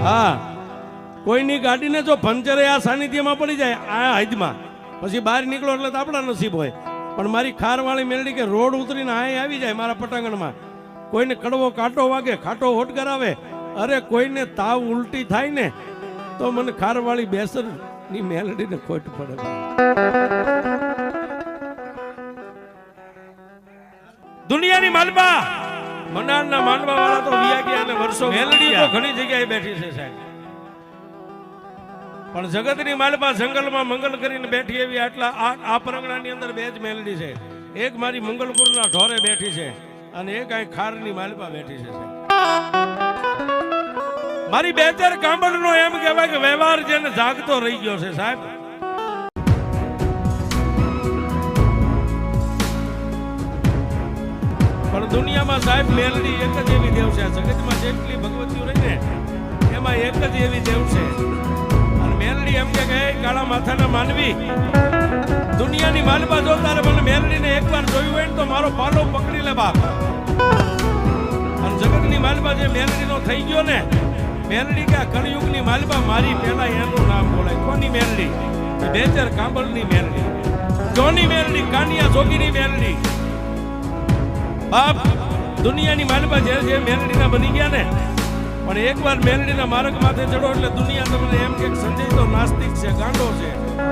હા, કોઈની ગાડીને જો પંચરે આ સાનિધ્યમાં પડી જાય આ હદમાં, પછી બહાર નીકળો એટલે તો આપણા નસીબ હોય. પણ મારી ખારવાળી મેલડી કે રોડ ઉતરીને અહીં આવી જાય મારા પટાંગણમાં, કોઈને કડવો કાંટો વાગે, ખાટો હોટ કરાવે, અરે કોઈને તાવ ઉલટી થાય ને તો મને ખારવાળી બેસરની મેલડીને ખોટ પડે. દુનિયાની માલપા મનારના માનવા વાળા તો વિયા ગયા અને વર્ષો મેલડી તો ઘણી જગ્યાએ બેઠી છે સાહેબ, પણ જગતની માલપા જંગલમાં મંગલ કરીને બેઠી એવી આટલા આ પરંગણાની અંદર બે જ મેલડી છે. એક મારી મંગલપુરના ઢોરે બેઠી છે અને એક અહીં ખારની માલપા બેઠી છે. મારી બેચર કાંબળનો એમ કહેવાય કે વ્યવહાર જેને જાગતો રહી ગયો છે સાહેબ. પણ દુનિયામાં સાહેબ મેલડી એક જ એવી દેવ છે, જગતમાં જેટલી ભગવતીઓ રહી ને એમાં એક જ એવી દેવ છે. અને મેલડી એમ કે કાળા માથાના માનવી, દુનિયાની માલપા જો તારે મને મેલડીને એકવાર જોયું હોય ને તો મારો પાલો પકડી લે બાપ. અને જગતની માલપા જે મેલડીનો થઈ ગયો ને, મેલડી કે કળિયુગની માલપા મારી પહેલા એનું નામ બોલાય. કોની મેલડી? બેચર કાંબળની મેલડી, જોની મેલડી, કાનિયા જોગીની મેલડી. બાપ દુનિયાની માલપા જે મેલડીના બની ગયા ને, પણ એકવાર મેલડીના માર્ગ માથે ચડો એટલે દુનિયા તમને એમ કે સંજય તો નાસ્તિક છે, ગાંડો છે,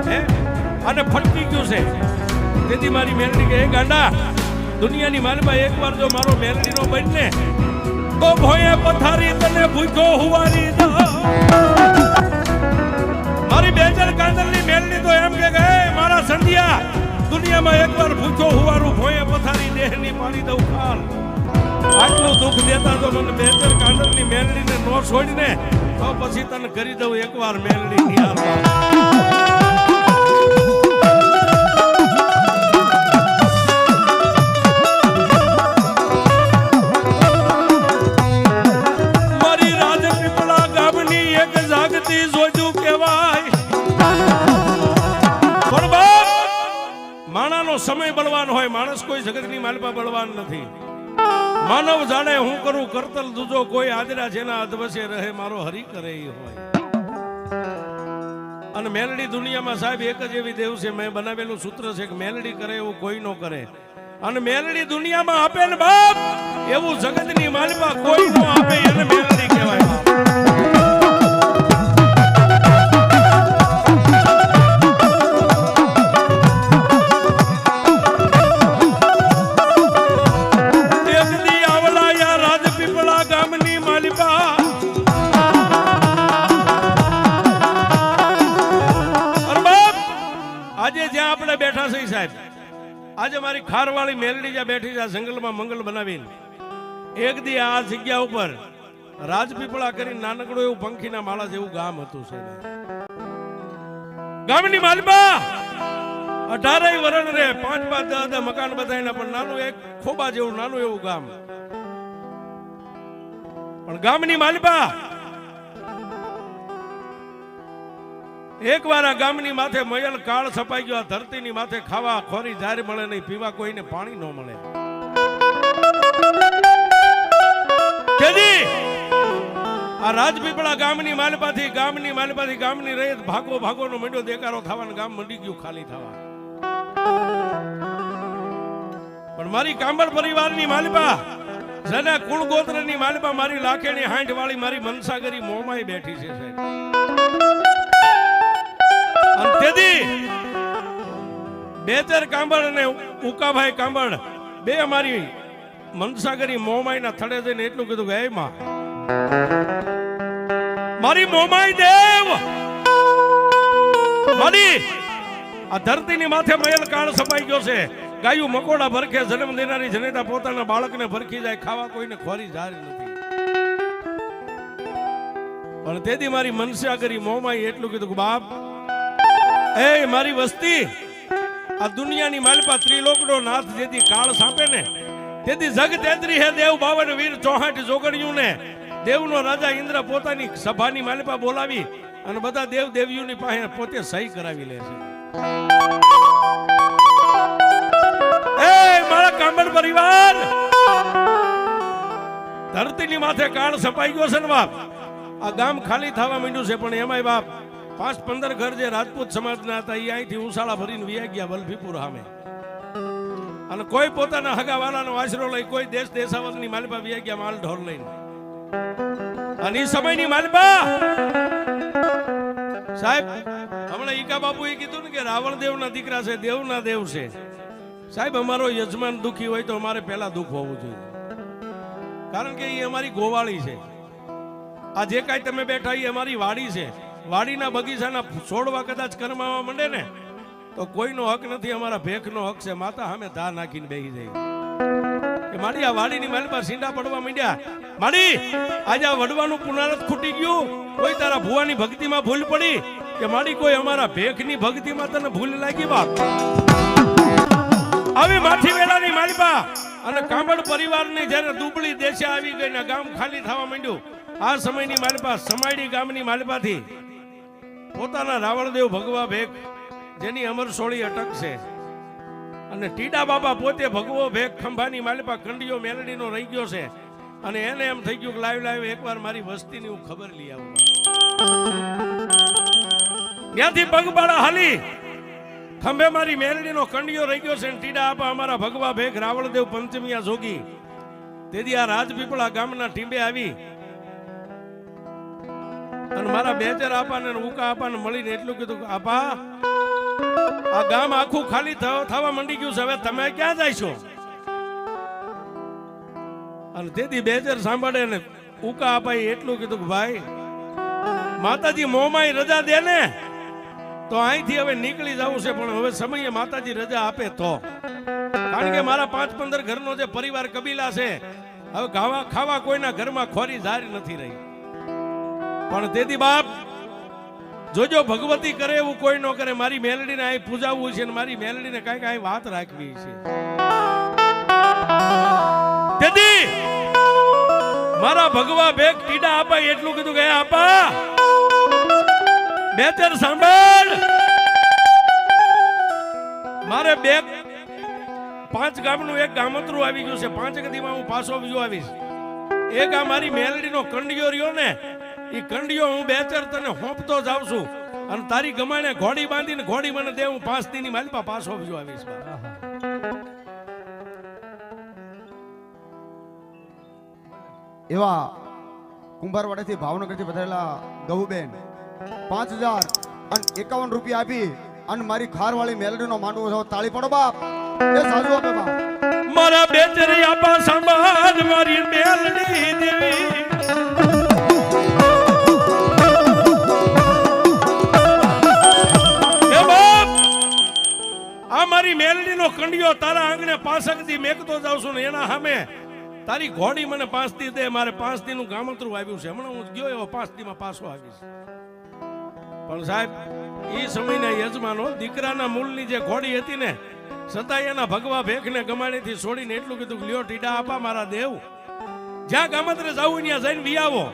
હે અને ફટકી ગયું છે. તેથી મારી મેલડી કે ગાંડા, દુનિયાની માલપા એકવાર જો મારો મેલડીનો બનને તો ભોયે પથારી તને ભૂખ્યો હુવારી દો. મારી બેચર કાંદલની મેલડી તો એમ કે મારા સંધ્યા, દુનિયામાં એકવાર ભૂખ્યો હુવારું ભોયે પથારી દેહની પાડી દઉં ખાલ. આટલું દુઃખ દેતા તો મને બેચર કાંદલની મેલડીને નો છોડીને તો પછી તને કરી દઉં એકવાર મેલડી નિહાર. સમય બળવાન હોય, માણસ કોઈ જગતની માલપા બળવાન નથી. માનવ જાણે હું કરું કરતલ દૂજો, કોઈ આદરા જેના અધવસે રહે મારો હરી કરે એ હોય. અને મેલડી દુનિયામાં સાહેબ એક જ એવી દેવ છે, મેં બનાવેલું સૂત્ર છે કે મેલડી કરે એવું કોઈ નો કરે. અને મેલડી દુનિયામાં આપે ને બાપ એવું જગતની માલપા કોઈ નો આપે, એને મેલડી કહેવાય બાપ. બેઠા છે સાહેબ, આજે મારી ખારવાળી મેલડી જ્યાં બેઠી છે જંગલમાં મંગલ બનાવીને, એક દી આ જગ્યા ઉપર રાજપીપળા કરીને નાનકડું એવું પંખીના માળા જેવું ગામ હતું સાહેબ. ગામની માલપા 18 વરણ રે, 5-5 10 મકાન બધાયના, પણ નાનું એક ખોબા જેવું નાનું એવું ગામ. પણ ગામની માલપા એકવાર આ ગામની માથે મયલ કાળ છપાઈ ગયો, ધરતીની માથે ખાવા ખોરી જાર મળે નહીં, પીવા કોઈને પાણી ન મળે. આ રાજપીપળા ગામની માલપાથી ગામની રહીત ભાગો નો મંડ્યો દેકારો થવાનો, ગામ મંડી ગયું ખાલી થવા. પણ મારી કાંબળ પરિવારની માલપા, જેના કુળ ગોત્રની માલપા, મારી લાખેની હાંઠ વાળી મારી મનસાગરી મોમાઈ બેઠી છે સાહેબ. બેચર કાંબળ અને ઉકાભાઈ કાંબળ બે અમારી મનસાગરી મોમાઈના થડે જઈને એટલું કીધું કે હે માં, મારી મોમાઈ દેવ, મારી આ ધરતીની માથે મયલ કાળ છપાઈ ગયો છે. ગાયું મકોડા ભરખે જન્મ દેનારી જનેતા પોતાના બાળકને ભરખી જાય, ખાવા કોઈને ખોરી જારી નથી. પણ તેથી મારી મનસાગરી મોમાઈ એટલું કીધું કે બાપ, એ મારી વસ્તી, આ દુનિયાની માલપા ત્રિલોકનો નાથ જેથી કાળ સાપે ને તેથી જગ તેત્રી હે દેવ 52 વીર 64 જોગણિયું ને દેવનો રાજા ઇન્દ્ર પોતાની સભાની માલપા બોલાવી અને બધા દેવ દેવીઓની પાસે પોતે સહી કરાવી લે છે. એ મારા કાંબળ પરિવાર, ધરતીની માથે કાળ છપાઈ ગયો છે ને બાપ, આ ગામ ખાલી થવા માંડ્યું છે, પણ એમાંય બાપ 5-15 ઘર જે રાજપૂત સમાજના હતા એ અહીંથી ઉસાળા ભરીને વ્યા ગયા વલભીપુર સામે, અને કોઈ પોતાના હગાવાલાનો આશરો લઈ, કોઈ દેશ દેશાવરની માલિપા વ્યા ગયા માલ ઢોર લઈને. અને એ સમયની માલિપા સાહેબ, હમણાં ઈકા બાપુએ કીધું ને કે રાવણ દેવના દીકરા છે, દેવના દેવ છે. સાહેબ, અમારો યજમાન દુખી હોય તો અમારે પહેલા દુઃખ હોવું જોઈએ, કારણ કે એ અમારી ગોવાળી છે. આ જે કાંઈ તમે બેઠા એ અમારી વાડી છે. વાડીના બગીચાના છોડવા કદાચ કરમાવા માંડે ને તો કોઈનો હક નથી, અમારા ભેખનો હક છે. માતા સામે ધા નાખીને બેસી જાય કે માડી આ વાડીની માલપા સીંડા પડવા માંડ્યા, માડી આજે આ વડવાનું પુનારત ખૂટી ગયું, કોઈ તારા ભુવાની ભક્તિમાં ભૂલ પડી કે માડી કોઈ અમારા ભેખની ભક્તિમાં તને ભૂલ લાગી? બાપ આવી માઠી વેળાની માલપા અને કાંબળ પરિવારની જ્યારે દુબળી દેશે આવી ગઈ ને ગામ ખાલી થવા માંડ્યું, આ સમયની માલપા સમાડી ગામની માલપાથી પોતાના રાવણદેવ ભગવા ભેખ જેની અમર સોળી અટક છે, અને ટીડા બાબા પોતે ભગવો ભેખ ખંભાની માલપા કંડિયો મેલડીનો રહી ગયો છે, અને એને એમ થઈ ગયું કે લાવ એકવાર મારી વસ્તીની હું ખબર લઈ આવું. ત્યાંથી પગપાળા હાલી ખંભે મારી મેલડીનો કંડિયો રહી ગયો છે, ટીડા બાબા અમારા ભગવા ભેખ રાવણદેવ પંચમિયા જોગી તેથી આ રાજપીપળા ગામના ટીંબે આવી અને મારા બેચર આપાને ઉકા આપાને મળીને એટલું કીધું કે આપા આ ગામ આખું ખાલી થવા માંડી ગયું છે, હવે તમે ક્યાં જાય છો? અને તેથી બેચર સાંભળે ને ઉકા આપાએ એટલું કીધું કે ભાઈ માતાજી મોંમાં રજા દે ને તો અહીંથી હવે નીકળી જવું છે, પણ હવે સમયે માતાજી રજા આપે તો, કારણ કે મારા 5-15 ઘરનો જે પરિવાર કબીલા છે, હવે ખાવા કોઈના ઘરમાં ખોરી જારી નથી રહી. પણ તેથી બાપ જોજો ભગવતી કરે એવું કોઈ ન કરે. મારી મેલડીને અહીં પૂજાવવું છે, મારી મેલડીને કઈક અહીં વાત રાખવી છે. તેથી મારા ભગવા ભેખ ટીડા આપા એટલું કીધું કે આપા બેચર સાંભળ, મારે 5 ગામનું એક ગામતરું આવી ગયું છે, 5 કદીમાં હું પાછો બીજો આવીશ. એક આ મારી મેલડીનો કંડિયો રહ્યો ને, એ કંડિયો હું બેચર તને હોંપતો જાઉં છું, અને તારી ગમાણે ઘોડી બાંધીને ઘોડી મને દે, હું 5 દીની માલપા પાછો બીજો આવીશ. એવા કુંભારવાડાથી ભાવનગરથી પધારેલા ગહુબેન 5051 રૂપિયા આપી અને મારી ખારવાળી મેલડીનો માંડવો છો. તાળી પડો બાપ, એ સાજુ આપે બાપ. મારા બેચરી આપા સંભાળ મારી મેલડી દેવી, મારી મેલડીનો કંડિયો તારા આંગણે 5 દી મેકતો જાઉં છું ને એના સામે તારી ઘોડી મને 5 દી દે. મારે 5 દીનું ગામતરું આવ્યું છે, હમણાં હું ગયો એવો 5 દીમાં પાછો આવીશ. પણ સાહેબ એ સમયના યજમાનો દીકરાના મૂળની જે ઘોડી હતી ને છતાં એના ભગવા ભેખને ગમાણીથી છોડીને એટલું કીધું કે લ્યો ટીડા આપા મારા દેવ, જ્યાં ગામત્રે જાવું ત્યાં જઈને વી આવો.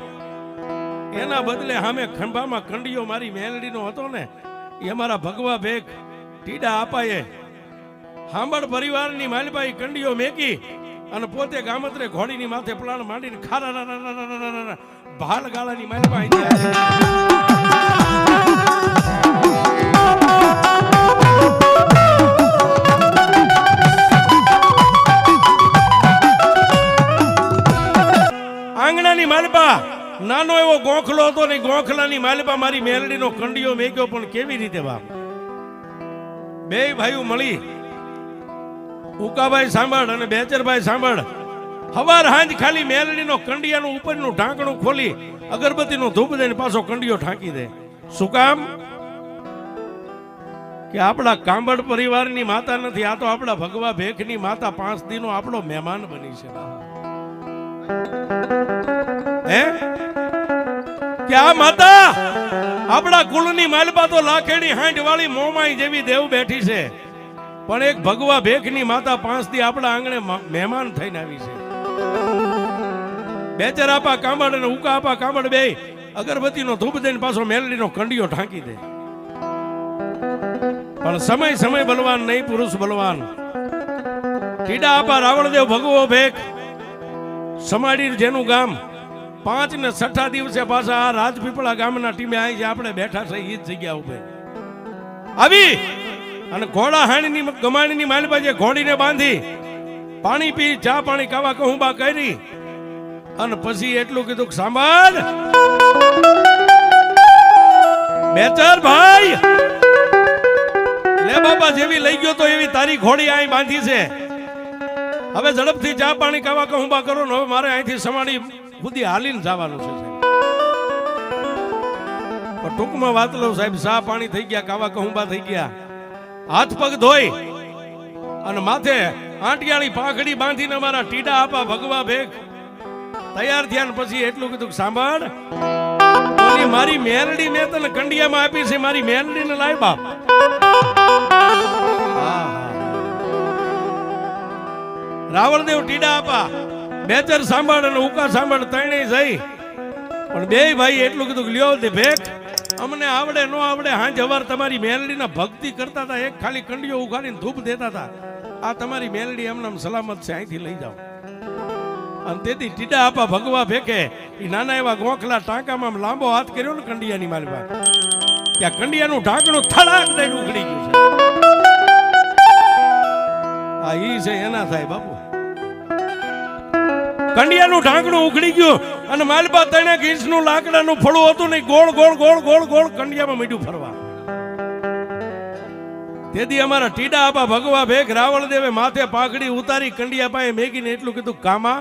એના બદલે સામે ખંભામાં કંડિયો મારી મેલડીનો હતો ને એ અમારા ભગવા ભેખ ટીડા આપાએ હાંબળ પરિવારની માલબાઈ કંડિયો મેકી અને પોતે ગામત્રે ઘોડીની માથે પલાણ માંડીને ખારા ભાલ ગાળાની માલબાઈ આંગણાની માલબા નાનો એવો ગોખલો હતો ને ગોખલાની માલબા મારી મેલડીનો કંડિયો મેક્યો. પણ કેવી રીતે બાપ? બે ભાઈઓ મળી, ઉકાભાઈ સાંભળ અને બેચરભાઈ સાંભળ, હવાર હાંજ ખાલી મેલડીનો કંડિયાનું ઉપરનું ઢાંકણું ખોલી અગરબત્તીનો ધૂપ દઈને પાછો કંડિયો ઢાંકી દે. શું કામ? કે આપણા કાંબળ પરિવારની માતા નથી, આ તો આપણા ભગવા ભેખની માતા 5 દીનો આપણો મહેમાન બની છે. હે કે આ માતા આપણા કુળની માલબા તો લાખેડી હાંઠ વાળી મોમાઈ જેવી દેવ બેઠી છે, પણ એક ભગવા ભેખની માતા 5 દી આપણા આંગણે મહેમાન થઈને આવી છે. બેચર આપા કાંબળ અને ઉકા આપા કાંબળ બે અગરબત્તીનો ધૂપ દઈને પાછો મેલડીનો કંડિયો ઢાંકી દે. પણ સમય બલવાન નહીં, પુરુષ બલવાન. ટીડા આપા રાવણદેવ ભગવો ભેખ સમાડી જેનું ગામ 5 ને 6 દિવસે પાછા આ રાજપીપળા ગામના ટીમે આવી છે આપણે બેઠા છે એ જ જગ્યા ઉપર આવી અને ઘોડા હાણીની ગમાણીની માલપા જે ઘોડીને બાંધી પાણી પી ચા પાણી ખાવા કહુંબા કરી અને પછી એટલું કીધું કે સાંભળ બેચર ભાઈ લે બાબા જેવી લઈ ગયો તો એવી તારી ઘોડી અહીં બાંધી છે હવે ઝડપથી ચા પાણી ખાવા કહુંબા કરો ને હવે મારે અહીંથી સમાડી સુધી હાલીને જવાનું છે પણ ટૂંકમાં વાત લો સાહેબ ચા પાણી થઈ ગયા ખાવા કહુંબા થઈ ગયા હાથ પગ ધોઈ અને માથે આંટિયાળી પાંખડી બાંધીને અમારા ટીડા આપા ભગવા ભેગ તૈયાર થયા ને પછી એટલું કીધું કે સાંભળ ઓલી મારી મેલડી મેં તને કંડિયામાં આપી છે મારી મેલડીને લાય બાપ રાવણદેવ ટીડા આપા બેચર સાંભળ અને ઉકા સાંભળ ત્રણેય જઈ પણ બે ભાઈ એટલું કીધું કે લ્યો દે ભેગ અમને આવડે નો આવડે હાંજ હવાર તમારી મેલડીના ભક્તિ કરતા હતા એક ખાલી કંડિયો ઉઘાડીને ધૂપ દેતા હતા આ તમારી મેલડી એમને સલામત છે અહીંથી લઈ જાઓ અને તેથી ટીડા આપા ભગવા ભેકે એ નાના એવા ગોખલા ટાંકામાં લાંબો હાથ કર્યો ને કંડિયાની માલવા ત્યાં કંડિયાનું ઢાંકણું થડાક દઈને ઉઘડી ગયું છે આ ઈ છે એના થાય બાપુ કંડિયાનું ઢાંકણું ઉઘડી ગયું અને માલબા 3 ઇંચનું લાકડાનું ફળું હતું ને ગોળ ગોળ ગોળ ગોળ ગોળ કંડિયામાં મીઠું ફરવા તેથી અમારા ટીડા આપા ભગવા ભેગ રાવણદેવે માથે પાઘડી ઉતારી કંડિયા પાસે મેગીને એટલું કીધું કામા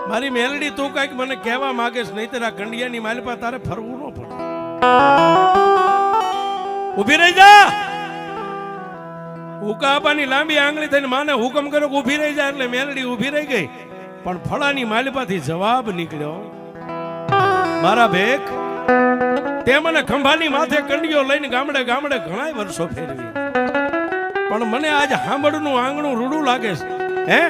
મારી મેલડી તું કઈક મને કહેવા માંગેશ નહીતર આ કંડિયાની માલપા તારે ફરવું ન પડે ઊભી રહી જા ઉકા આપાની લાંબી આંગળી થઈને માને હુકમ કર્યો કે ઊભી રહી જાય એટલે મેલડી ઊભી રહી ગઈ પણ ફળાની માલપાથી જવાબ નીકળ્યો મારા ભેગ તે મને ખંભાની માથે કંડિયો લઈને ગામડે ગામડે ઘણા વર્ષો ફેરવી પણ મને આજ હાંભળનું આંગણું રૂડું લાગે છે હે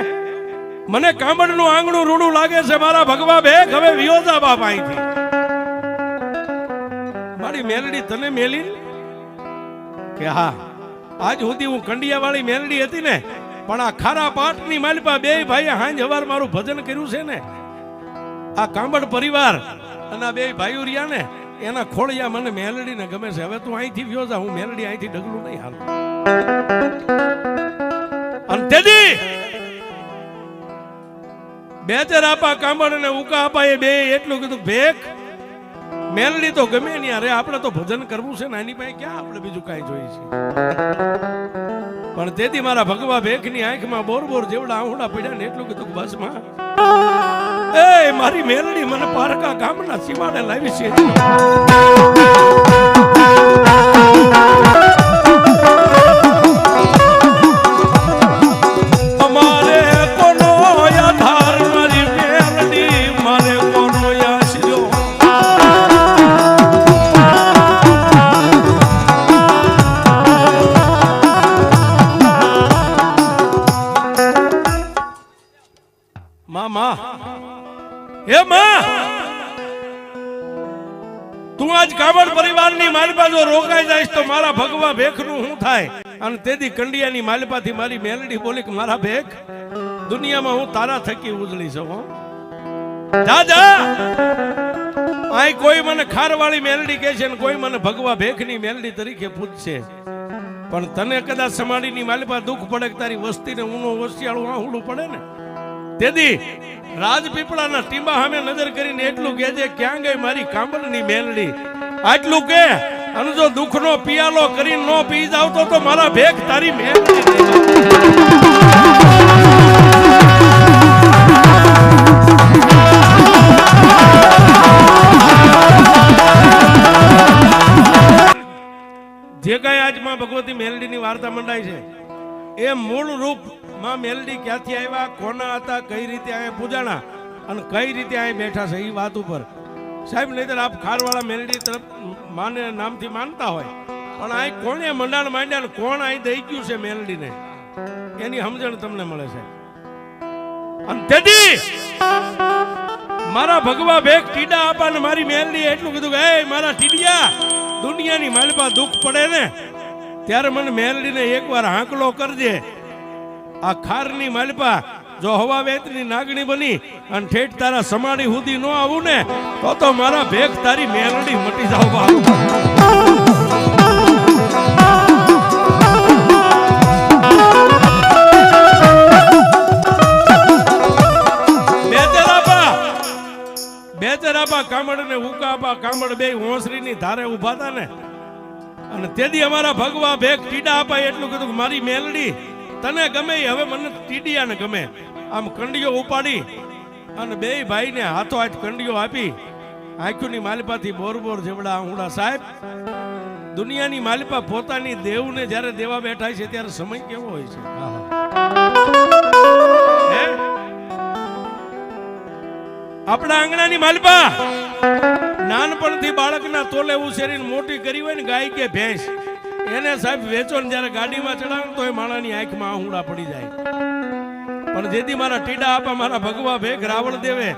મને કાંબળનું આંગણું રૂડું લાગે છે મારા ભગવા ભેગ હવે વિયોજા બાપ અહીંથી મારી મેલડી તને મેલી કે હા આજ સુધી હું કંડિયા વાળી મેલડી હતી ને પણ આ ખારા પાટની માલપા બે ભાઈ હાંજ હવાર મારું ભજન કર્યું છે ને આ કાંબળ પરિવાર અને આ બે ભાઈઓ રહ્યા ને એના ખોળિયા મને મેલડીને ગમે છે હવે તું અહીંથી વ્યો જા હું મેલડી અહીંથી ડગલું નહીં હાલ અને તેથી બેચર આપા કાંબળ અને ઉકા આપા એ બે એટલું કીધું ભેખ મેલડી તો ગમે નહીં અરે આપણે તો ભજન કરવું છે ને એની પાસે ક્યાં આપણે બીજું કાંઈ જોઈએ છે પણ તેથી મારા ભગવા ભેખની આંખમાં બોર બોર જેવડા આહુડા પડ્યા ને એટલું કીધું બસમાં એ મારી મેલડી મને પારકા ગામના સીમાડે લાવી છે અમારે કોનો આધાર મારી મેલડી મારે કોનો આશરો મામા હે માં તું આજ કાંબળ પરિવારની માલપા જો રોકાઈ જાય તો મારા ભગવા ભેખનું શું થાય અને તેથી કંડિયાની માલપાથી મારી મેલડી બોલી કે મારા ભેખ દુનિયામાં હું તારા થકી ઉજળી છું જા જા આય કોઈ મને ખારવાળી મેલડી કહે છે ને કોઈ મને ભગવા ભેખની મેલડી તરીકે પૂછશે પણ તને કદાચ સમાડીની માલપા દુઃખ પડે કે તારી વસ્તીને ઊનો વસિયાળું આહુડું પડે ને તેથી રાજપીપળાના ટીંબા સામે નજર કરીને એટલું કહેજે ક્યાં ગઈ મારી કાંબળની મેલડી આટલું કે અને જો દુઃખનો પિયાલો કરીને નો પી જાવ તો મારા ભેખ તારી મેલડી જે કઈ આજ માં ભગવતી મેલડીની વાર્તા મંડાય છે એ મૂળ રૂપ માં મેલડી ક્યાંથી આવ્યા કોના હતા કઈ રીતે અહીંયા પૂજાણા અને કઈ રીતે અહીંયા બેઠા છે એ વાત ઉપર સાહેબ નહીતર આપ ખારવાળા મેલડી તરફ માને નામથી માનતા હોય પણ આ કોણે મંડાણ માંડ્યા ને કોણ અહીં દઈ ગયું છે મેલડીને એની સમજણ તમને મળે છે અને તેથી મારા ભગવા ભેખ ટીડા આપા ને મારી મેલડી એટલું કીધું કે એ મારા ટીડિયા દુનિયાની માલપા દુઃખ પડે ને ત્યારે મને મેલડીને એકવાર હાંકલો કરજે આ ખારની માલપા જો હવા વેતની નાગણી બની અને ઠેઠ તારા સમાડી સુધી ન આવું ને તો મારા ભેગ તારી મેલડી મટી જાવ બાપ. બેચરાપા કામડ ને ઉકાપા કામડ બે હોંસરીની ધારે ઉભા હતા ને અને તેથી અમારા ભગવા ભેગ ટીડા આપા એટલું કીધું કે મારી મેલડી તને ગમે ઈ, હવે મને ટીડિયાને ગમે. આમ કંડીઓ ઉપાડી અને બે ભાઈને હાથો હાથ કંડીઓ આપી આંખોની માલિપાથી બોર બોર જેવડા આંગુડા. સાહેબ, દુનિયાની માલિપા પોતાની દેવને જ્યારે દેવા બેઠા છે ત્યારે સમય કેવો હોય છે. હે? આપણા આંગણાની માલિપા નાનપણથી બાળકના તોલે ઉછેરીને મોટી કરી હોય ને ગાય કે ભેંસ, એને સાહેબ વેચો ને જ્યારે ગાડીમાં ચડાવે તો એ માણાની આંખમાં આહુડા પડી જાય. પણ જેથી મારા ટીડા આપા મારા ભગવા ભેગ રાવણ દેવે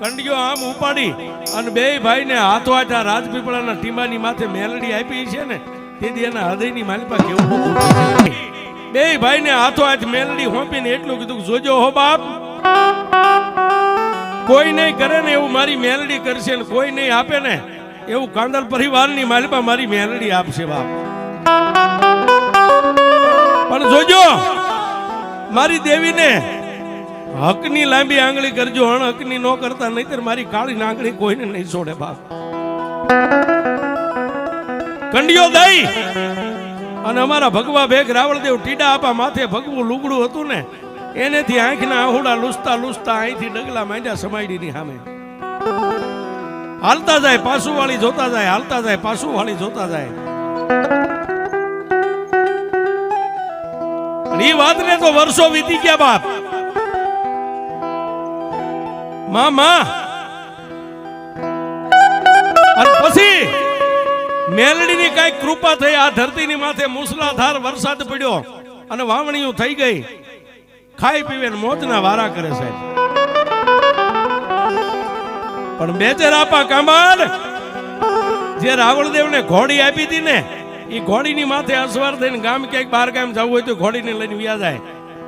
કંડિયો આમ ઉપાડી અને બે ભાઈને હાથો હાથ આ રાજપીપળાના ટીમાની માથે મેલડી આપી છે ને તેથી એના હૃદયની માલિપા કેવું બે ભાઈને હાથો હાથ મેલડી હોંપીને એટલું કીધું જોજો હો બાપ, કોઈ નહીં કરે ને એવું મારી મેલડી કરશે ને કોઈ નહીં આપે ને એવું કાંદલ પરિવારની માલિપા મારી મેલડી આપશે બાપ. પણ જોજો મારી દેવીને હકની લાંબી આંગળી કરજો, હકની નો કરતા નહીતર મારી કાળી આંગળી કોઈને નહીં છોડે બાપ. કંડિયો દઈ અને અમારા ભગવા ભેગ રાવળદેવ ટીડા આપા માથે ભગવું લુગડું હતું ને એનેથી આંખના આહુડા લૂસતા લૂસતા અહીંથી ડગલા માંડ્યા સમાડીની સામે. હાલતા જાય પાછું વાળી જોતા જાય, હાલતા જાય પાછું વાળી જોતા જાય. એ વાતને તો વર્ષો વીતી ગયા બાપ. મામા અને પછી મેલડીની કઈક કૃપા થઈ, આ ધરતીની માથે મુસલાધાર વરસાદ પડ્યો અને વાવણીઓ થઈ ગઈ. ખાઈ પીવે મોજના વારા કરે છે. પણ બેચરાપા કામડ જે રાવળદેવને ઘોડી આપી હતી ને એ ઘોડીની માથે અસવાર થઈને ગામ ક્યાંક બહાર ગામ જવું હોય તો ઘોડીને લઈને વ્યા જાય.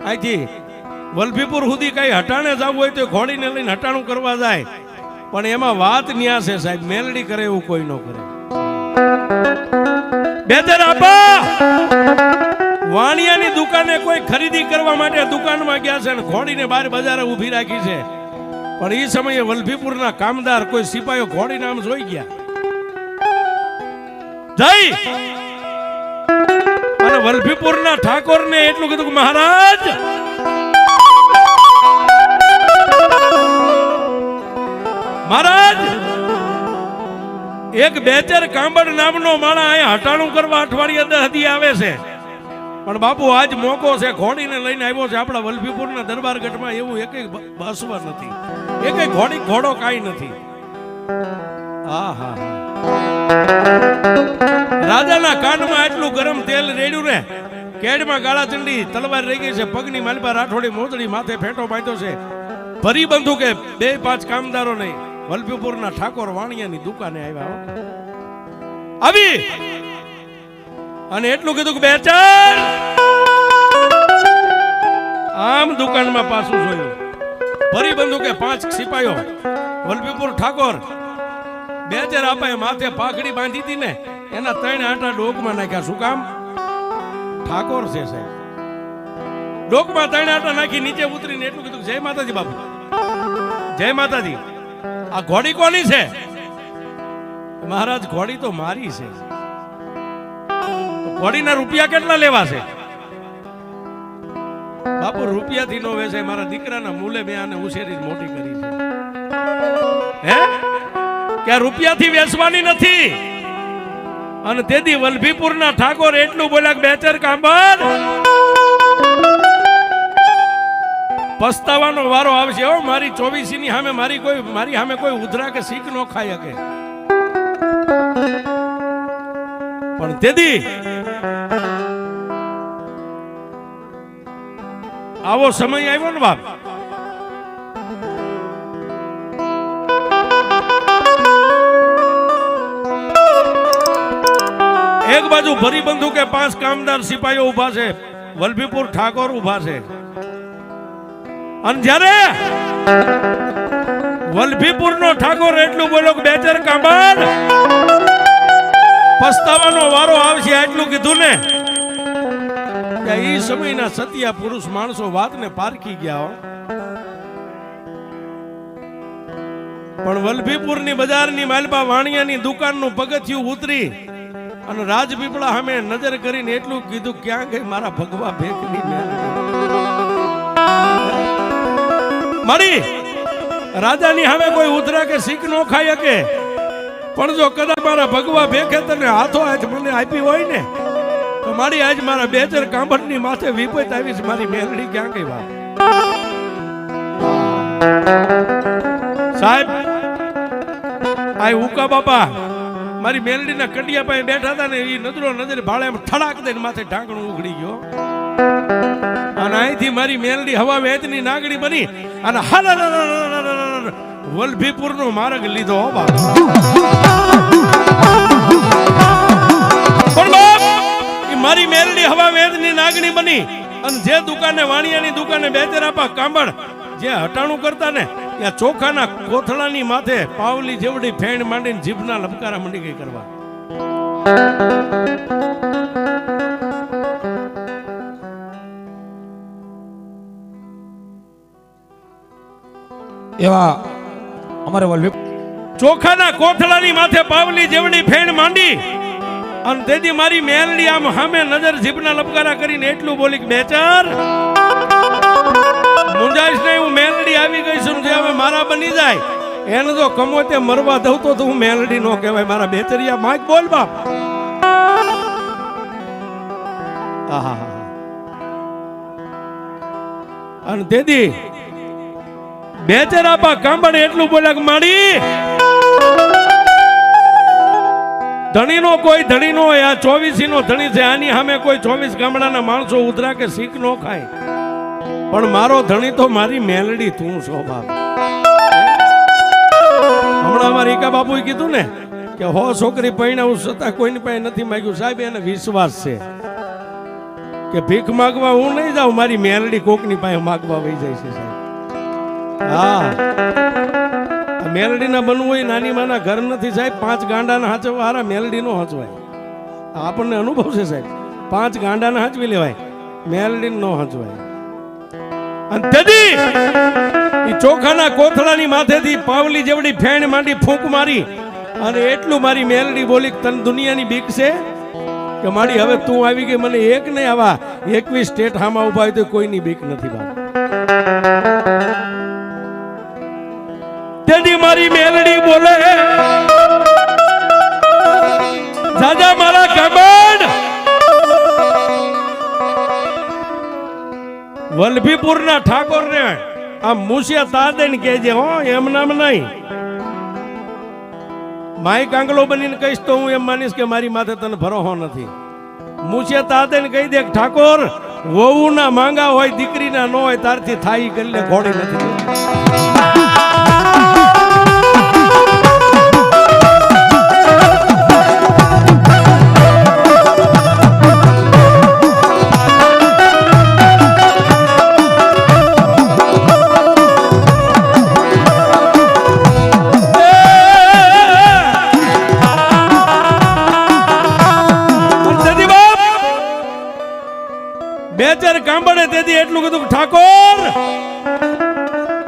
અહીંથી વલભીપુર સુધી કઈ હટાણે જવું હોય તો ઘોડીને લઈને હટાણું કરવા જાય. પણ એમાં વાત ન્યા છે સાહેબ, મેલડી કરે એવું કોઈ ન કરે. બેચરાપા વાણિયાની દુકાને કોઈ ખરીદી કરવા માટે દુકાનમાં ગયા છે ને ઘોડીને બહાર બજારે ઊભી રાખી છે. પણ એ સમયે વલભીપુરના કામદાર કોઈ સિપાહીઓ ઘોડીને આમ જોઈ ગયા જઈ અને વલભીપુરના ઠાકોરને એટલું કીધું કે મહારાજ મહારાજ એક બેચર કાંબડ નામનો માણા અહીંયા હટાણું કરવા અઠવાડિયે હદી આવે છે. પણ બાપુ આજ મોકો છે, ઘોડીને લઈને આવ્યો છે. આપણા વલભીપુરના દરબારગઢમાં એવું એક બસવા નથી, એક ઘોડો કાંઈ નથી. રાજાના કાનમાં એટલું ગરમ તેલ રેડ્યું ને કેડમાં ગાળા ચંડી તલવાર રહી ગઈ છે, પગની માલિપા રાઠોડી મોજડી માથે ફેંટો બાંધ્યો છે. ભરી બંધુકે 2-5 કામદારો નહીં વલભીપુરના ઠાકોર વાણિયાની દુકાને આવ્યા આવી અને એટલું કીધું કે બેચાર આમ દુકાનમાં પાછું જોયું. ફરી બંધુકે 5 સિપાહીઓ વલભીપુર ઠાકોર બેચાર આપાએ માથે પાઘડી બાંધી હતી ને એના 3 આંટા ડોકમાં નાખ્યા. શું કામ? ઠાકોર છે સાહેબ. ડોકમાં 3 આંટા નાખી નીચે ઉતરીને એટલું કીધું જય માતાજી બાપુ, જય માતાજી. આ ઘોડી કોની છે? મહારાજ ઘોડી તો મારી છે. ઘોડીના રૂપિયા કેટલા લેવા છે? બાપુ રૂપિયાથી નો વેચાય, મારા દીકરાના મૂલે મેં આને ઉછેરી મોટી કરી છે. હે કે રૂપિયાથી વેચવાની નથી. અને તેથી વલભીપુરના ઠાકોર એટલું બોલ્યા કે બેચર કાંબડ પસ્તાવાનો વારો આવશે હો. મારી 24 ની સામે મારી સામે કોઈ ઉધરા કે શીખ નો ખાઈ શકે. પણ તેથી આવો સમય આવ્યો ને બાપ. એક બાજુ ભરી બંધુકે 5 કામદાર સિપાહીઓ ઉભા છે, વલભીપુર ઠાકોર ઉભા છે. અને જ્યારે વલભીપુર નો ઠાકોર એટલું બોલો કે બેચર કાંબાડ પસ્તાવાનો વારો આવશે આટલું કીધું ને કે એ સમયના સત્યા પુરુષ માણસો વાતને પારખી ગયા હો. પણ વલભીપુરની બજારની માલપા વાણિયાની દુકાનનું પગથિયું ઉતરી અને રાજપીપળા સામે નજર કરીને એટલું કીધું ક્યાં ગઈ મારા ભગવા ભેખની મેલડી. મારી રાજાની સામે કોઈ ઉતરા કે શીખ નો ખાઈ શકે, પણ જો કદાચ મારા ભગવા ભેખે તને હાથો આજ મને આપી હોય ને તો મારી આજ મારા બેચર કાંબળની માથે વિપત આવીશ. મારી મેલડી ક્યાં ગઈ વાત સાહેબ. આ ઉકા બાપા મારી મેલડીના કડિયા પાસે બેઠા હતા ને એ નજરો નજર ભાળે એમ થડાક દઈને માથે ઢાંકણું ઉઘડી ગયો અને અહીંથી મારી મેલડી હવા વેચની નાગડી બની અને વલભીપુર નો માર્ગ લીધો. મારી મેલડી હવા વેચની નાગણી બની અને જે દુકાને વાણિયાની દુકાને બેચર આપા કાંબળ જે હટાણું કરતા ને ત્યાં ચોખાના કોથળાની માથે પાવલી જેવડી ફેણ માંડીને જીભના લબકારા મંડી ગઈ કરવા. એવા અમારે ચોખાના કોથળાની માથે પાવલી જેવડી ફેણ માંડી અને તેથી મારી મેલડી આમ સામે નજર જીભના લબકારા કરીને એટલું બોલી કે બેચર મુંજાઈશ નહીં, હું મેલડી આવી ગઈ છું, જે હવે મારા બની જાય એને જો કમો તે મરવા દઉં તો હું મેલડી નો કહેવાય. મારા બેચરિયા માગ બોલ બાપ. અને તેથી બેચર આપા કાંબળ એટલું બોલ્યા કે માડી ધણી નો કોઈ ધણી નો આ 24 નો ધણી છે, આની સામે કોઈ 24 ગામડાના માણસો ઉધરા કે શીખ નો ખાય, પણ મારો ધણી તો મારી મેલડી તું છો બાપ. હમણાં અમારા ઈકા બાપુએ કીધું ને કે હો છોકરી પૈણાવું છતાં કોઈની પાસે નથી માંગ્યું. સાહેબ એને વિશ્વાસ છે કે ભીખ માગવા હું નહીં જાઉં, મારી મેલડી કોકની પાસે માગવા વહી જાય છે સાહેબ. હા મેલડીના બનવું હોય નાની માના ઘર નથી સાહેબ. 5 ગાંડાના હાચવા હારા મેલડી નો હચવાય. આપણને અનુભવ છે સાહેબ. 5 ગાંડાના હાચવી લેવાય, મેલડી નો હચવાય. અને તેથી ઈ ચોખાના કોથળાની માથેથી પાવલી જેવડી ફેણ માંડી ફૂંક મારી અને એટલું મારી મેલડી બોલી તને દુનિયાની બીક છે કે મારી હવે તું આવી ગઈ, મને એક નહીં આવા 21 સ્ટેટ હામાં ઉભા હોય તો કોઈની બીક નથી બાપ. તેથી મારી મેલડી બોલે રાજા મારા કાંબળ વલભીપુરના ઠાકોર ને આ મુસિયા તાદન કહેજે હો, એમ નામ નહીં. માય કાંગલો બનીને કહીશ તો હું એમ માનીશ કે મારી માથે તને ભરોસો નથી. મુસિયા તાદન કહી દે ઠાકોર વહુના માંગા હોય દીકરીના ન હોય તારથી થાય કરી લે, ઘોડી નથી. બેચર કાંબળે તેથી એટલું કીધું ઠાકોર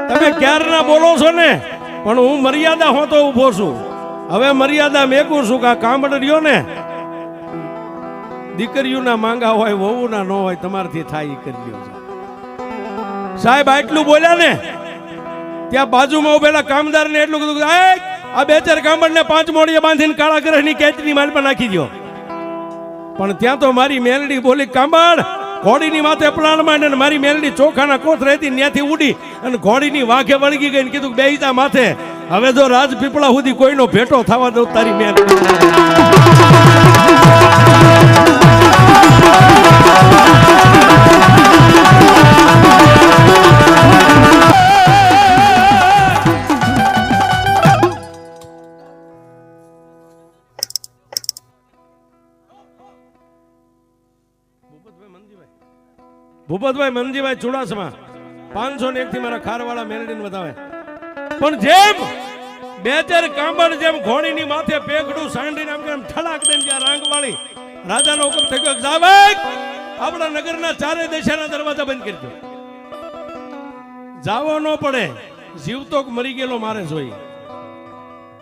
તમે ક્યારના બોલો છો ને, પણ હું મર્યાદા હોતો ઉભો છું. હવે મર્યાદા મેકું છું કે આ કાંબળ રહ્યો ને દીકરીઓના માંગા હોય વહુના ન હોય તમારથી થાય કરી લ્યો છે. સાહેબ આટલું બોલ્યા ને ત્યાં બાજુમાં ઉભેલા કામદારને એટલું કીધું આ બેચર કાંબળને 5 મોડીએ બાંધીને કાળા ગ્રહની કેચની માલમાં નાખી દો. પણ ત્યાં તો મારી મેલડી બોલી કાંબળ ઘોડીની માથે પ્રાણ માંડે, મારી મેલડી ચોખાના કોથ રહેતી ત્યાંથી ઉડી અને ઘોડીની વાઘે વળગી ગઈ ને કીધું બેહીતા માથે હવે જો રાજપીપળા સુધી કોઈનો ભેટો થવા દઉં તારી મેલડી. ભૂપતભાઈ મનજીભાઈ ચુડાસમા 501 થી મારા ખારવાળા મેલડીને વધાવે. પણ જેમ બેચર કાંબળ જેમ ઘોડીની માથે પેકડું સાંડીને આમ કેમ ઠલાક દઈને જ્યાં રાંગવાળી રાજાનો હુકમ થઈ ગયો, જા ભાઈ આપણા નગરના ચારે દિશાના દરવાજા બંધ કરી દો. જાવો ન પડે, જીવતો મરી ગયેલો મારે જોઈએ.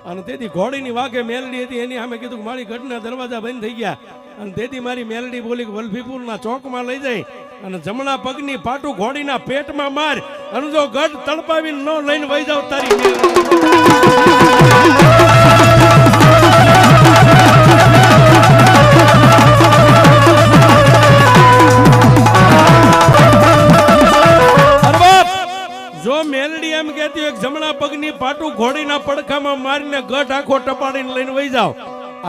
અને તેથી ઘોડીની વાઘે મેલડી હતી, એની સામે કીધું કે મારી ગઢના દરવાજા બંધ થઈ ગયા. અને તેથી મારી મેલડી બોલી કે વલ્લભીપુરના ચોકમાં લઈ જાય અને જમણા પગની પાટું ઘોડીના પેટમાં માર, અને જો ગઢ તડપાવીને ન લઈને વહી જાવ તારી જો મેલડી એમ કહેતી હોય જમણા પગની પાટું ઘોડીના પડખામાં મારીને ગઢ આખો ટપાડીને લઈને વહી જાવ.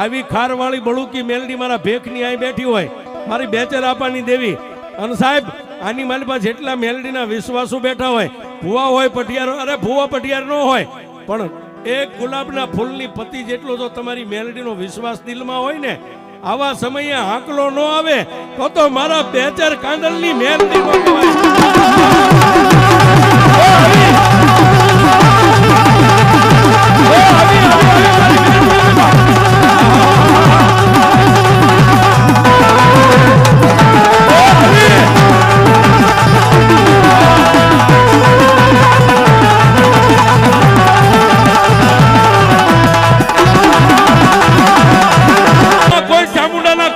આવી ખારવાળી બળુકી મેલડી મારા ભેખની અહીં બેઠી હોય, મારી બેચર આપાની દેવી. અને સાહેબ આની મારી પાસે જેટલા મેલડીના વિશ્વાસુ બેઠા હોય, ભુવા હોય પટિયાર, અરે ભુવા પટિયાર ન હોય પણ એક ગુલાબના ફૂલની પતિ જેટલો જો તમારી મેલડીનો વિશ્વાસ દિલમાં હોય ને, આવા સમયે હાંકલો ન આવે તો મારા બેચર કાંદલની મેલડી નો કહેવાય.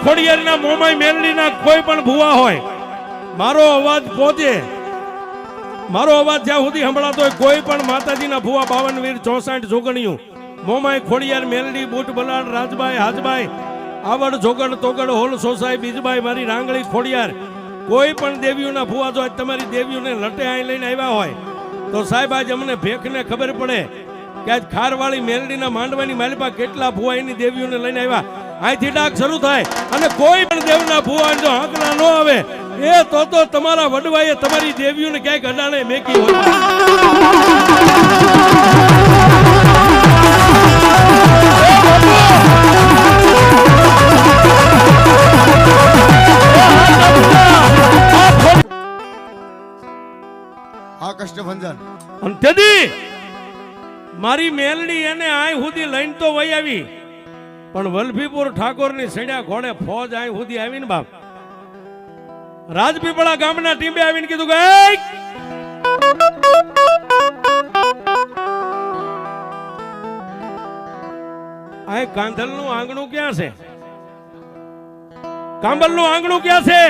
ખોડિયારના મોમાઈ મેલડીના કોઈ પણ ભુવા હોય, મારો અવાજ પહોંચે, મારો અવાજ જ્યાં સુધી સંભળાતો હોય, કોઈ પણ માતાજીના ભુવા 52 વીર 64 જોગણીયું મોમાઈ ખોડિયાર મેલડી બુટ બલાડ રાજભાઈ હાજભાઈ આવડ જોગડ તોગડ હોલ સોસાઈ બીજભાઈ મારી રાંગળી ખોડિયાર કોઈ પણ દેવીઓના ભુવા જો તમારી દેવીઓને લટે આઈ લઈને આવ્યા હોય તો સાહેબ આજ અમને ભેખને ખબર પડે કે આજ ખારવાળી મેલડીના માંડવાની માલિપા કેટલા ભુવા એની દેવીઓને લઈને આવ્યા. અહીંથી ડાક શરૂ થાય અને કોઈ પણ દેવના ભુવા જો આંકડા ન આવે એ તો તમારા વડવાએ તમારી દેવીઓને ક્યાંક અડાણે મેકી હોય. આ કષ્ટભંજન અને તેથી મારી મેલડી એને આય સુધી લઈને તો વહી આવી, પણ વલ્લભીપુર ઠાકોરની સડ્યા ઘોડે ફોજ આય સુધી આવી ને બાપ, રાજપીપળા ગામના ટીમે આવીને કીધું કે આ કાંધલનું આંગણું ક્યાં છે, કાંબલનું આંગણું ક્યાં છે?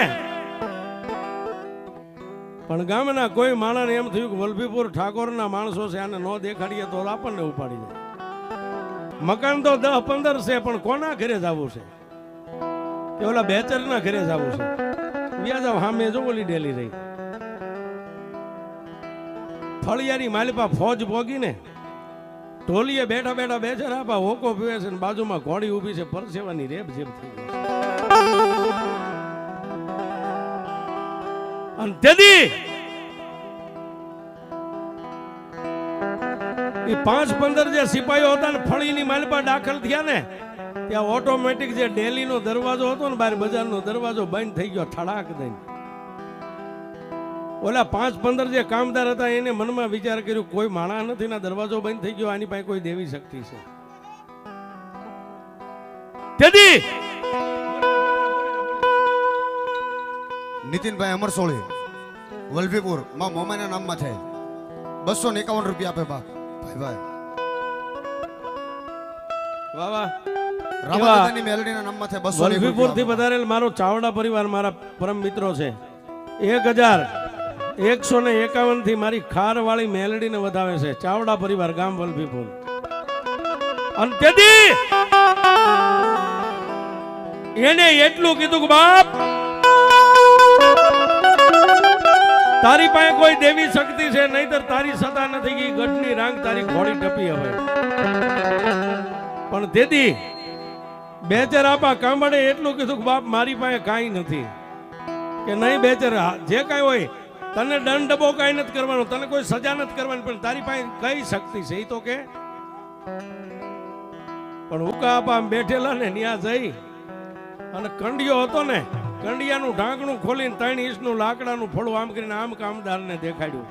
પણ ગામના કોઈ માણસને એમ થયું કે વલ્લભીપુર ઠાકોરના માણસો છે, આને ન દેખાડીએ તો આપણને ઉપાડી જાય. મકાન તો 10-15 છે, પણ કોના ઘરે જવું છે? કે ઓલા બેચરના ઘરે જવું છે. વ્યાજાવ સામે જો ઓલી ડેલી રહી ફળિયારી માલિપા ફોજ ભોગી ને ઢોલીએ બેઠા બેઠા બેચર આપા હોકો પીવે છે, બાજુમાં ઘોડી ઊભી છે, પરસેવાની રેબ જેમ થઈ ગઈ. અને તેથી એ 5-15 જે સિપાહીઓ હતા ને ફળીની માલિપા દાખલ થયા ને ત્યાં ઓટોમેટિક જે ડેલીનો દરવાજો હતો ને બાર બજારનો દરવાજો બંધ થઈ ગયો ઠડાક દઈને. ઓલા 5-15 જે કામદાર હતા એને મનમાં વિચાર કર્યો કોઈ માણસ નથી ને દરવાજો બંધ થઈ ગયો, આની પાસે કોઈ દેવી શક્તિ છે. તેથી નીતિનભાઈ અમરસોળી વલ્લભીપુર માં મોમાઈના નામમાં છે, 251 રૂપિયા આપે બા ભાઈ ભાઈ. વાહ વાહ. રામાદાની મેલડીના નામમાં છે 201 વલ્લભીપુર થી વધારેલ મારો ચાવડા પરિવાર મારા પરમ મિત્રો છે. 1151 થી મારી ખારવાળી મેલડીને વધાવે છે ચાવડા પરિવાર ગામ વલ્લભીપુર. અને તેથી એને એટલું કીધું કે બાપ તારી પાસે કોઈ દેવી શક્તિ છે, નહીતર તારી સતા નથી ગઈ, ગઢની રાંગ તારી ઘોડી ટપી હવે. પણ તેથી બેચર આપા કાંબળે એટલું કીધું કે બાપ મારી પાસે કાંઈ નથી, કે નહીં બેચર જે કાંઈ હોય તને દંડ ડબો કાંઈ નથી કરવાનો, તને કોઈ સજા નથી કરવાની, પણ તારી પાસે કઈ શક્તિ છે એ તો કે. પણ ઉકા આપા બેઠેલા ને ત્યાં જઈ અને કંડિયો હતો ને કંડિયાનું ઢાંકણું ખોલીને 3 ઇંચનું લાકડાનું ફળું આમ કરીને આમ કામદારને દેખાડ્યું.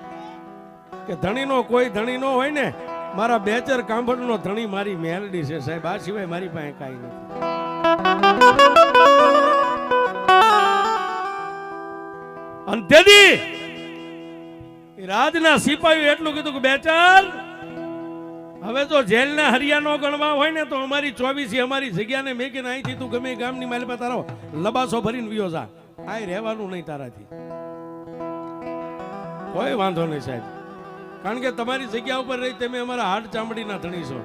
કે ધણીનો કોઈ ધણી નો હોય ને, મારા બેચર કાંભળનો ધણી મારી મેલડી છે સાહેબ. આ સિવાય મારી પાસે કાંઈ નથી. અને તેથી રાજના સિપાહીઓ એટલું કીધું કે બેચર, હવે તો જેલના હરિયાનો ગણવા હોય ને તો અમારી 24 અમારી જગ્યાને મેકીને અહીંથી તું ગમે ગામની માલ પર તારો લબાસો ભરીને વિયો જા. આય રહેવાનું નહીં તારાથી, કોઈ વાંધો નહીં સાહેબ. કારણ કે તમારી જગ્યા ઉપર રહી તમે અમારા હાડ ચામડીના ધણી છો.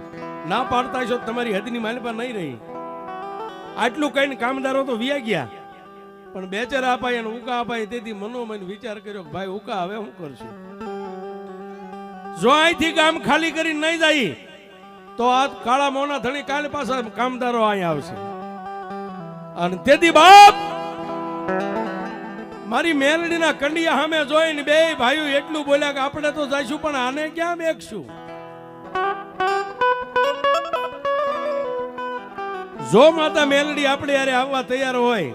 ના પાડતા છો તમારી હદની માલ પર નહીં રહી. આટલું કહીને કામદારો તો વિયા ગયા, પણ બેચર અપાય અને ઉકા અપાય. તેથી મનોમન વિચાર કર્યો કે ભાઈ ઉકા હવે હું કરશું. જો અહીંથી ગામ ખાલી કરીને નહીં જાય તો આ કાળા મોના ધણી કાલે પાછા કામદારો અહીંયા આવશે. અને તેથી બાપ મારી મેલડીના કંડિયા સામે જોઈને બે ભાઈઓ એટલું બોલ્યા કે આપણે તો જઈશું પણ આને ક્યાં બેકશું. જો માતા મેલડી આપણે યારે આવવા તૈયાર હોય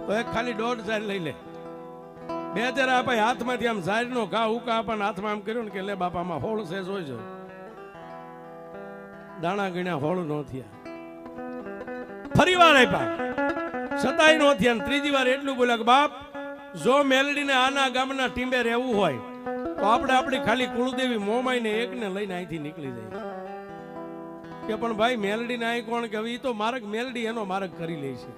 તો એક ખાલી 1.5 ઝાડ લઈ લે. બેચર આપાય હાથમાંથી આમ ઝાડનો ઘા ઉકા આપણને હાથમાં આમ કર્યો ને કે લે બાપામાં હોળ છે જોઈજો. દાણા ગણ્યા હોળ નો થયા. ફરી વાર આપ્યા છતાંય નો થયા. ત્રીજી વાર એટલું બોલ્યા કે બાપ જો મેલડીને આના ગામના ટીંબે રહેવું હોય તો આપણે આપણી ખાલી કુળદેવી મોમાઈને એકને લઈને અહીંથી નીકળી જાય. કે પણ ભાઈ મેલડીને અહીં કોણ કે એ તો માર્ગ મેલડી એનો માર્ગ કરી લે છે.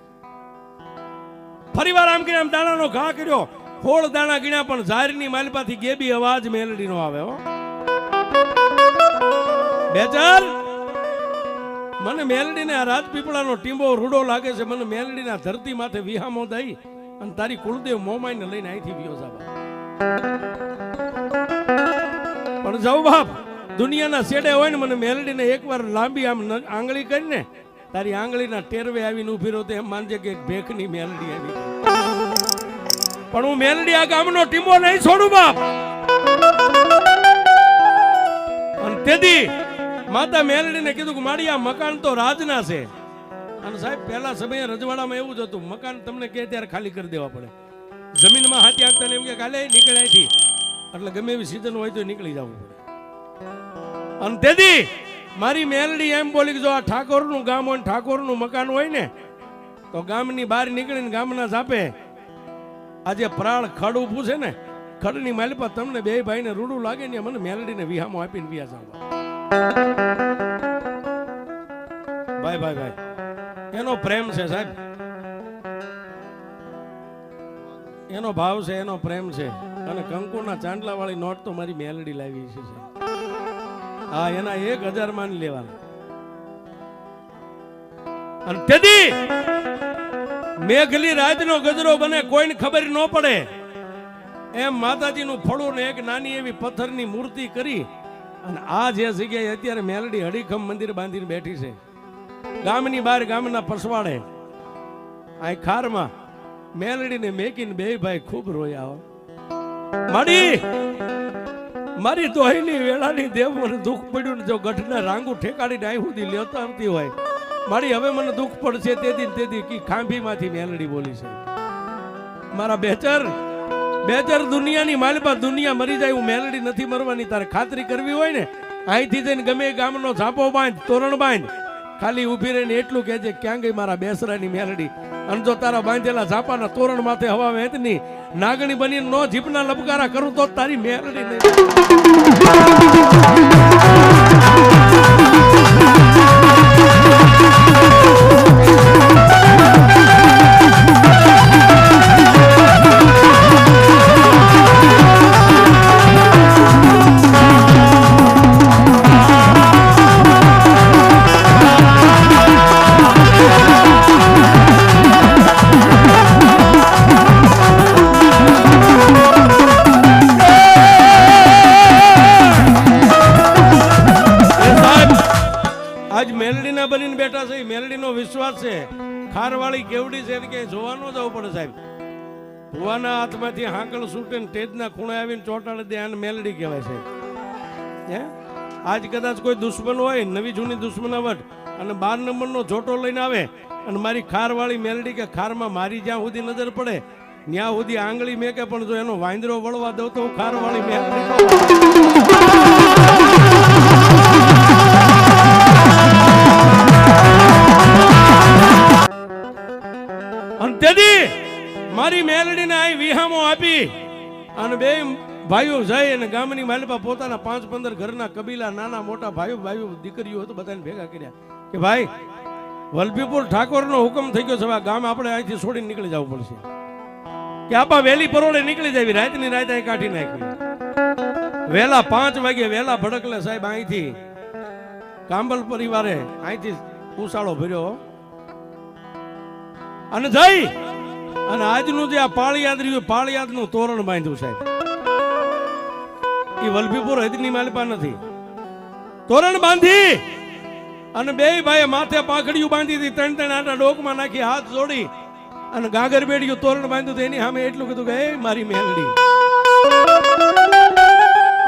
ફરી વાર આમ કરીને આમ દાણાનો ઘા કર્યો. હોળ દાણા ગણ્યા પણ ઝારની માલપાથી ગેબી અવાજ મેલડી નો આવે. હો બેચર, મને મેલડીને આ રાજપીપળાનો ટીંબો રૂડો લાગે છે. મને મેલડીના ધરતી માથે વિહામો દઈ અને તારી કુળદેવ મોમાઈને લઈને અહીંથી વિયો જાવા. પણ જાવ બાપ, દુનિયાના છેડે હોય ને મને મેલડીને એકવાર લાંબી આમ આંગળી કરીને તારી આંગળીના ટેરવે આવીને ઉભી રહો તો એમ માનજે કે ભેખની મેલડી આવી. પણ હું મેલડી આ ગામનો ટીંબો નહીં છોડું બાપ. અને તેથી માતા મેલડીને કીધું કે મારી આ મકાન તો રાજના છે. અને સાહેબ પહેલા સમયે રજવાડામાં એવું જ હતું, મકાન તમને કહે ત્યારે ખાલી કરી દેવા પડે. જમીનમાં હાથી આપતા એમ કે કાલે નીકળે અહીંથી, એટલે ગમે એવી સીઝન હોય તો નીકળી જવું પડે. અને તેથી મારી મેલડી એમ બોલી કે જો આ ઠાકોરનું ગામ હોય ઠાકોરનું મકાન હોય ને તો ગામની બહાર નીકળીને ગામના જાપે આજે પ્રાણ ખડ ઊભું છે ને, ખડની માલપા તમને બે ભાઈને રૂડું લાગે ને મને મેલડીને વિહામો આપીને વિયા જાવ. ભાઈ ભાઈ ભાઈ એનો પ્રેમ છે સાહેબ, એનો ભાવ છે, એનો પ્રેમ છે. અને કંકુના ચાંદલા વાળી નોટ તો મારી મેલડી લાવી છે. હા, એના 1000 માની લેવાના. અને તેથી મેઘલી રાતનો ગજરો બને કોઈને ખબર ન પડે એમ માતાજીનું ફળું ને એક નાની એવી પથ્થરની મૂર્તિ કરી અને આ જે જગ્યાએ અત્યારે મેલડી હડીખમ મંદિર બાંધીને બેઠી છે ગામની બહાર ગામના પસવાડે આ ખારમાં મેલડીને મેકીને બે ભાઈ ખૂબ રોયા. મારી દોહીની વેળાની દેવ મને દુઃખ પડ્યું ને જો ગઢના રાંગુ ઠેકાડીને અહીં સુધી લેતા આવતી હોય મારી હવે મને દુઃખ પડશે તેથી કી ખાંભીમાંથી મેલડી બોલી છે. મારા બેચર દુનિયાની માલપા દુનિયા મરી જાય હું મેલડી નથી મરવાની. તારે ખાતરી કરવી હોય ને અહીંથી જઈને ગમે ગામનો ઝાપો બાંધ, તોરણ બાંધ, ખાલી ઊભી રહીને એટલું કહેજે ક્યાં ગઈ મારા બેસરાની મેલડી. અને જો તારા બાંધેલા ઝાપાના તોરણ માથે હવા વહેતની નાગણી બનીને નો જીપના લબકારા કરું તો તારી મેલડી નહીં. મેલડીના બનીને બેઠા છે, મેલડીનો વિશ્વાસ છે. ખારવાળી કેવડી છે કે જોવાનો જવું પડે સાહેબ. ભુવાના હાથમાંથી હાંકળ છૂટે ને ટેજના ખૂણે આવીને ચોટાડે દે આને મેલડી કહેવાય છે. હે આજ કદાચ કોઈ દુશ્મન હોય નવી જૂની દુશ્મનાવટ અને 12 નંબરનો જોટો લઈને આવે અને મારી ખારવાળી મેલડી કે ખારમાં મારી જ્યાં સુધી નજર પડે ન્યા સુધી આંગળી મેકે પણ જો એનો વાંદરો વળવા દઉં તો હું ખારવાળી મેકડી અને તેથી મારી મેલડીને અહીં વિહામો આપી અને બે ભાઈઓ જઈ અને ગામની માલિપા પોતાના 5-15 ઘરના કબીલા નાના મોટા ભાઈઓ દીકરીઓ હતો બધાને ભેગા કર્યા કે ભાઈ વલભીપુર ઠાકોરનો હુકમ થઈ ગયો છે હવે આ ગામ આપણે અહીંથી છોડીને નીકળી જવું પડશે કે આપા વેલી પરોળે નીકળી જાવી રાતની રાત અહીં કાઢી નાખી વેલા 5 વાગે વેલા ભડકલે સાહેબ અહીંથી કાંબલ પરિવારે અહીંથી ઉસાળો ભર્યો અને જઈ અને આજનું જે આ પાળિયાદ રહ્યું પાળિયાદનું તોરણ બાંધ્યું સાહેબ એ વલભીપુર હદની માલિપા નથી તોરણ બાંધી અને બે ભાઈ માથે પાઘડીયું બાંધી હતી 3-3 આટા ડોકમાં નાખી હાથ જોડી અને ગાગર બેડિયું તોરણ બાંધ્યું એની સામે એટલું કીધું કે એ મારી મેલડી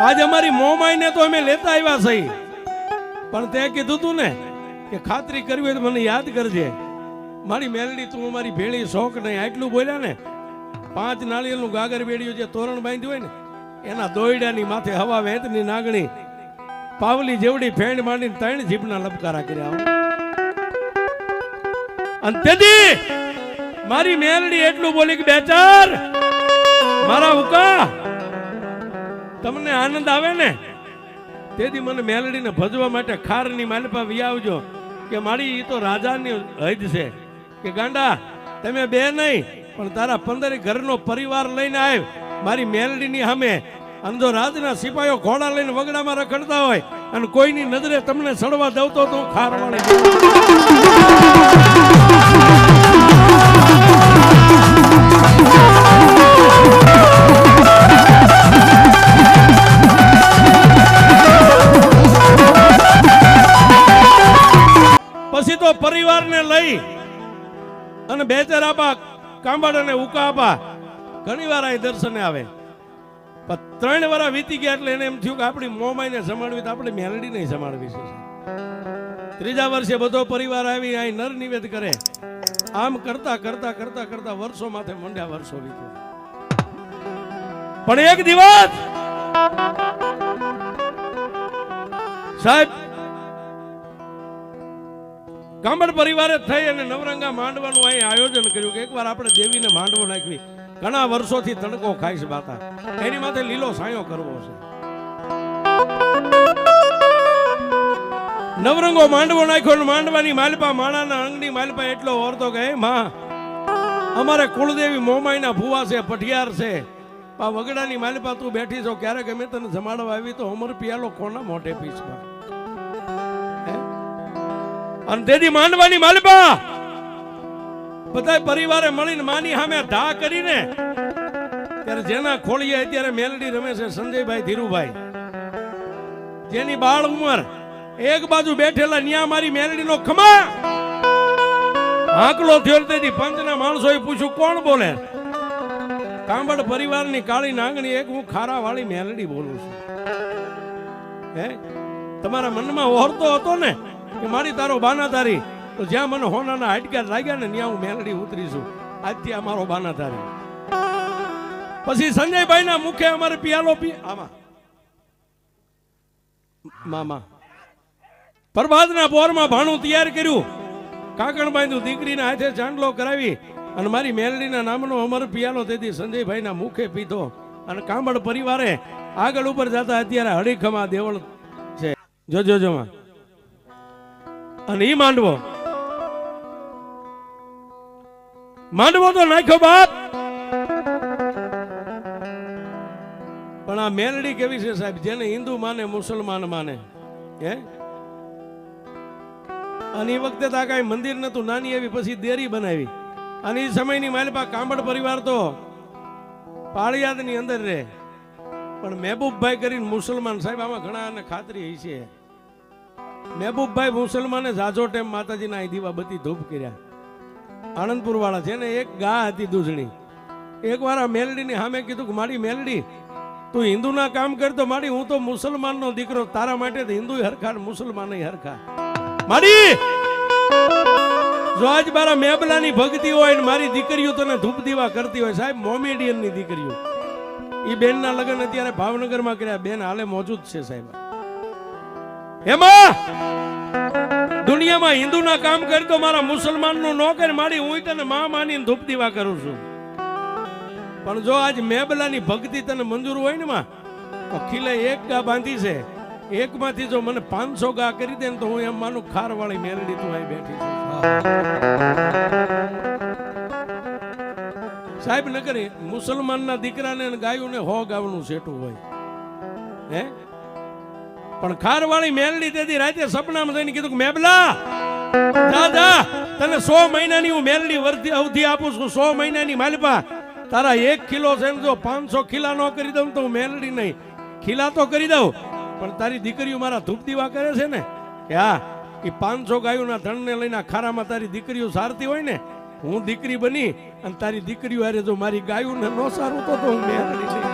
આજ અમારી મોમાઈને તો અમે લેતા આવ્યા સહી પણ તે કીધું તું ને કે ખાતરી કરવી હોય તો મને યાદ કરજે મારી મેલડી તું મારી ભેળી શોખ નહીં આટલું બોલ્યા ને 5 નાળિયેરનું ગાગર બેડિયું જે તોરણ બાંધ્યું હોય ને એના દોયડાની માથે હવા વેતની નાગણી પાવલી જેવડી ફેંડ માંડીને 3 જીભના લપકારા કર્યા અને તેથી મારી મેલડી એટલું બોલી કે બેચાર મારા ઉકા તમને આનંદ આવે ને તેથી મને મેલડીને ભજવા માટે ખારની માલપા વિયાવજો કે મારી ઈ તો રાજાની હદ છે કે ગાંડા તમે બે નહીં પણ તારા 15 ઘરનો પરિવાર લઈને આવ મારી મેલડીની સામે અને જો રાજના સિપાહીઓ ઘોડા લઈને વગડામાં રખડતા હોય અને કોઈની નજરે તમને સડવા દઉં તો હું ખારવાળી પછી તો પરિવારને લઈ અને બેચર આપા કાંબાડ અને ઉકા આપા ઘણી વાર અહીં દર્શને આવે 3 વર્ષ વીતી ગયા એટલે એને એમ થયું કે આપણી મોમાઈને સંભાળવી તો આપણે મેલડી નહીં સંભાળવી છે 3જા વર્ષે બધો પરિવાર આવી અહીં નર નિવેદ કરે આમ કરતા કરતા કરતા કરતા વર્ષો માથે મંડ્યા વર્ષો વીત્યા પણ એક દિવસ સાહેબ કાંબડ પરિવારે થઈ અને નવરંગા માંડવાનું અહીં આયોજન કર્યું કે એકવાર આપણે દેવીને માંડવો નાખવી ઘણા વર્ષોથી તડકો ખાઈ છે બાતા એની માથે લીલો સાયો કરવો છે નવરંગો માંડવો નાખ્યો માંડવાની માલપા માણાના અંગની માલપા એટલો ઓરતો કે માં અમારે કુળદેવી મોમાઈના ભુવા છે પઠિયાર છે આ વગડાની માલપા તું બેઠી છો ક્યારેક અમે તને જમાડવા આવી તો અમર પિયાલો કોના મોઢે પીસમાં અને તેથી માંડવાની માલપા બધા પરિવારે મળીને માની સામે ધા કરીને ત્યારે જેના ખોળીએ અત્યારે મેલડી રમે છે સંજયભાઈ ધીરુભાઈ જેની બાળ ઉંમર એક બાજુ બેઠેલા ન્યા મારી મેલડીનો ખમા આંકલો થયો તેથી પંચના માણસોએ પૂછ્યું કોણ બોલે કાંબડ પરિવારની કાળી નાગણી એક હું ખારા વાળી મેલડી બોલું છું હે તમારા મનમાં ઓરતો હતો ને કે મારી તારો બાના તારી તો જ્યાં મને હોનાના હાડકા લાગ્યા ને ત્યાં હું મેલડી ઉતરીશું આજથી આ મારો બાના તારી પછી સંજયભાઈના મુખે અમારે પિયાલો આમાં મામા પ્રભાતના પોરમાં ભાણું તૈયાર કર્યું કાકણ બાંધ્યું દીકરીના હાથે ચાંદલો કરાવી અને મારી મેલડીના નામનો અમર પિયાલો તેથી સંજયભાઈના મુખે પીધો અને કાંબડ પરિવારે આગળ ઉપર જતા અત્યારે હડીખમા દેવળ છે જોજો જોમાં અને ઈ માંડવો તો નાખ્યો બાપ પણ આ મેલડી કેવી છે સાહેબ જેને હિન્દુ માને મુસલમાન માને હે અને એ વખતે તો કઈ મંદિર નતું નાની એવી પછી દેરી બનાવી અને એ સમયની માલપા કાંબડ પરિવાર તો પાળિયાદ ની અંદર રહે પણ મહેબૂબભાઈ કરીને મુસલમાન સાહેબ આમાં ઘણા ખાતરી છે મહેબૂબભાઈ મુસલમાને જાજો ટેમ માતાજીના અહીં દીવા બત્તી ધૂપ કર્યા આણંદપુર વાળા છે ને એક ગા હતી દૂધણી એક વાર આ મેલડીની સામે કીધું કે મારી મેલડી તું હિન્દુના કામ કરતો મારી હું તો મુસલમાનનો દીકરો તારા માટે હિન્દુ હરખા મુસલમાન હરખા મારી જો આજ મારા મેબલાની ભક્તિ હોય ને મારી દીકરીઓ તને ધૂપ દીવા કરતી હોય સાહેબ મોમેડિયન ની દીકરીઓ ઈ બેન ના લગ્ન અત્યારે ભાવનગરમાં કર્યા બેન હાલે મોજૂદ છે સાહેબ એમાં દુનિયામાં હિન્દુના કામ કરી તો મારા મુસલમાન નું ન કરે મારી હું તને માં માની ધૂપ દીવા કરું છું પણ જો આજ મેબલાની ભક્તિ તને મંજૂર હોય ને માં તો ખીલે એક ગા બાંધી છે એક માંથી જો મને 500 ગા કરી દે ને તો હું એમ માનું ખાર વાળી મેલડી તું અહીં બેઠી છે સાહેબ ન કરે મુસલમાનના દીકરાને ગાયું ને 100 ગાવાનું સેટું હોય હે પણ ખાર વાળી મેલડી તેથી રાતે સપનામાં જઈને કીધું કે મેબલા દાદા તને 100 મહિનાની હું મેલડી વર્તી અવધિ આપું છું 100 મહિનાની માલપા તારા 1 કિલો છે ને જો 500 ખીલા નો કરી દઉં તો હું મેલડી નહીં ખીલા તો કરી દઉં પણ તારી દીકરીઓ મારા ધૂપ દીવા કરે છે ને કે હા એ 500 ગાયોના ધણને લઈને ખારામાં તારી દીકરીઓ સારતી હોય ને હું દીકરી બની અને તારી દીકરીઓ હારે જો મારી ગાયોને નો સારું તો હું મેલડી નહીં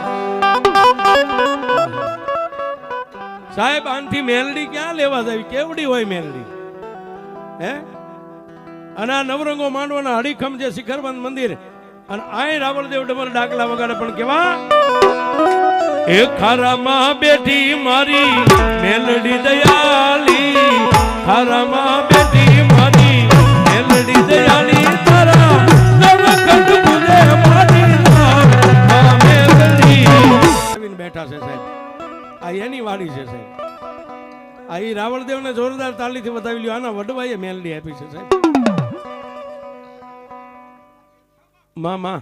સાહેબ આનથી મેલડી ક્યાં લેવા જાવી કેવડી હોય મેલડી હે અને આ નવરંગો માંડવાના હડીખમ જે શિખરબંધ મંદિર અને આય રાવળદેવ ડમર ડાકલા વગાડે પણ કેવા એ ખારામાં બેઠી મારી મેલડી દયાલી ખારામાં બેઠી મારી મેલડી દયાલી તારા નવખંડ મુજે મારી માં મેલડી આવીને બેઠા છે સાહેબ આ એની વાડી છે સાહેબ આ ઈ રાવળદેવને જોરદાર તાલીથી વધાવી લ્યો આના વડવાઈએ મેલડી આપી છે સાહેબ મામા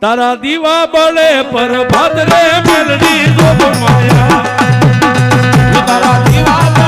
તારા દીવા બળે પર ભાદરે મેલડી જોબ માયા તારા દીવા